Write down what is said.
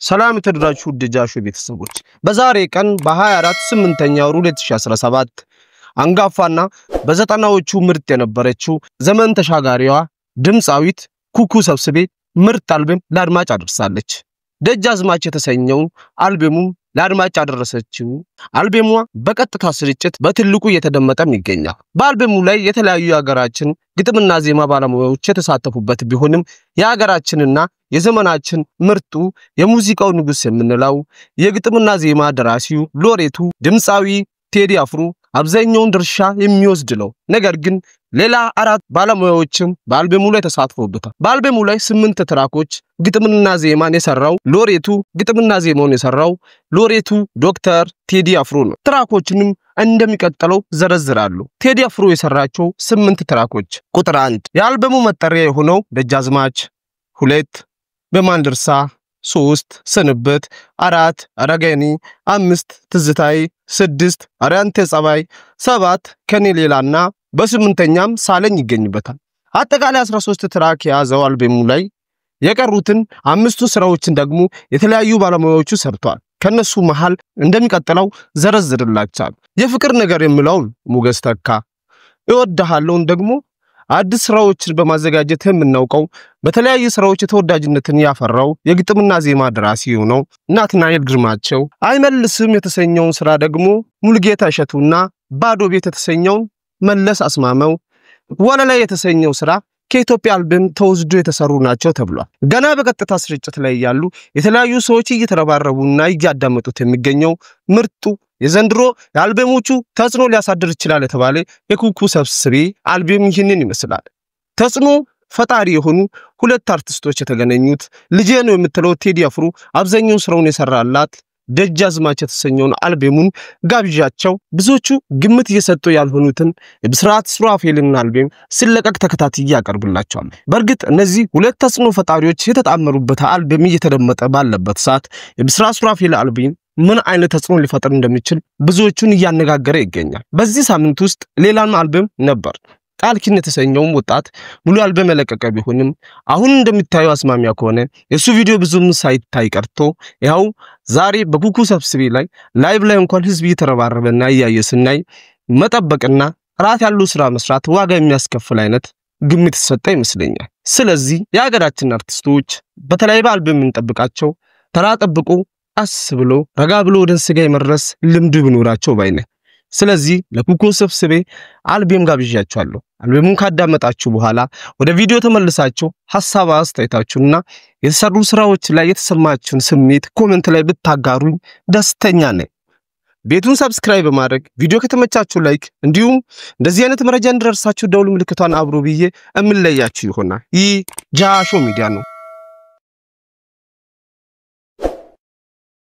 ሰላም የተደራችሁ ደጃሹ ቤተሰቦች በዛሬ ቀን በ24/8ኛው 2017 አንጋፋና በዘጠናዎቹ ምርጥ የነበረችው ዘመን ተሻጋሪዋ ድምጻዊት ኩኩ ሰብስቤ ምርጥ አልበም ለአድማጭ አድርሳለች። ደጃዝማች የተሰኘው አልበሙ ለአድማጭ አደረሰችው። አልበሙ በቀጥታ ስርጭት በትልቁ እየተደመጠም ይገኛል። በአልበሙ ላይ የተለያዩ የሀገራችን ግጥምና ዜማ ባለሙያዎች የተሳተፉበት ቢሆንም የሀገራችንና የዘመናችን ምርጡ የሙዚቃው ንጉስ የምንለው የግጥምና ዜማ ደራሲው ሎሬቱ ድምጻዊ ቴዲ አፍሮ አብዛኛውን ድርሻ የሚወስድ ነው። ነገር ግን ሌላ አራት ባለሙያዎችም በአልበሙ ላይ ተሳትፈውበታል። በአልበሙ ላይ 8 ትራኮች ግጥምና ዜማን የሰራው ሎሬቱ ግጥምና ዜማውን የሰራው ሎሬቱ ዶክተር ቴዲ አፍሮ ነው። ትራኮችንም እንደሚቀጥለው ዘረዝራሉ። ቴዲ አፍሮ የሰራቸው 8 ትራኮች። ቁጥር 1 የአልበሙ መጠሪያ የሆነው ደጃዝማች፣ 2 በማንድርሳ፣ 3 ስንብት፣ 4 አረጋኒ፣ 5 ትዝታይ፣ 6 አራንተ ጸባይ፣ 7 ከኔ ሌላና በስምንተኛም ሳለኝ ይገኝበታል። አጠቃላይ 13 ትራክ ያዘው አልበሙ ላይ የቀሩትን 5 ስራዎችን ደግሞ የተለያዩ ባለሙያዎቹ ሰርተዋል። ከነሱ መሃል እንደሚቀጥለው ዘረዝርላችኋል። የፍቅር ነገር የሚለው ሞገስ ተካ፣ እወድሃለውን ደግሞ አዲስ ስራዎችን በማዘጋጀት የምናውቀው በተለያዩ ስራዎች ተወዳጅነትን ያፈራው የግጥምና ዜማ ደራሲ ነው ናትናኤል ግርማቸው። አይመልስም የተሰኘውን ስራ ደግሞ ሙልጌታ እሸቱና ባዶ ቤት የተሰኘው መለስ አስማመው። ወለላይ የተሰኘው ስራ ከኢትዮጵያ አልበም ተወስዶ የተሰሩ ናቸው ተብሏል። ገና በቀጥታ ስርጭት ላይ ያሉ የተለያዩ ሰዎች እየተረባረቡና እያዳመጡት የሚገኘው ምርጡ የዘንድሮ የአልበሞቹ ተጽኖ ሊያሳድር ይችላል የተባለ የኩኩ ሰብስቤ አልበም ይህንን ይመስላል። ተጽኖ ፈጣሪ የሆኑ 2 አርቲስቶች የተገናኙት ልጄ ነው የምትለው ቴዲ አፍሮ አብዛኛው ስራውን የሰራላት ደጃዝማች የተሰኘውን አልበሙን ጋብዣቸው ብዙዎቹ ግምት እየሰጡ ያልሆኑትን የብስራት ሱራፌልን አልበም ሲለቀቅ ተከታትዬ ያቀርብላቸዋል። በእርግጥ እነዚህ 2 ተጽኖ ፈጣሪዎች የተጣመሩበት አልበም እየተደመጠ ባለበት ሰዓት የብስራት ሱራፌል አልበም ምን አይነት ተጽኖ ሊፈጥር እንደሚችል ብዙዎቹን እያነጋገረ ይገኛል። በዚህ ሳምንት ውስጥ ሌላም አልበም ነበር። ቃልኪን የተሰኘው ወጣት ሙሉ አልበም ለቀቀ ቢሆንም አሁን እንደሚታየው አስማሚያ ከሆነ የሱ ቪዲዮ ብዙም ሳይታይ ቀርቶ ያው ዛሬ በኩኩ ሰብስቤ ላይ ላይቭ ላይ እንኳን ህዝብ እየተረባረበና እያየስናይ መጠበቅና ራት ያለው ስራ መስራት ዋጋ የሚያስከፍል አይነት ግምት ተሰጠ ይመስለኛል። ስለዚህ የሀገራችን አርቲስቶች በተለይ በአልበም እንጠብቃቸው ተራ ጠብቆ አስብሎ ረጋ ብሎ ወደ ስጋ ይመረስ ልምዱ ቢኖራቸው ባይነ። ስለዚህ ለኩኩ ሰብስቤ አልበም ጋብዣቸዋለሁ። አልበሙን ካዳመጣችሁ በኋላ ወደ ቪዲዮ ተመልሳችሁ ሐሳብ አስተያየታችሁና የተሰሩ ስራዎች ላይ የተሰማችሁን ስሜት ኮሜንት ላይ ብታጋሩኝ ደስተኛ ነኝ። ቤቱን ሰብስክራይብ በማድረግ ቪዲዮ ከተመቻችሁ ላይክ እንዲሁም እንደዚህ አይነት መረጃ እንድደርሳችሁ ደውል ምልክቷን አብሮ ብዬ እምለያችሁ ይሆናል። ይህ ጃሾ ሚዲያ ነው።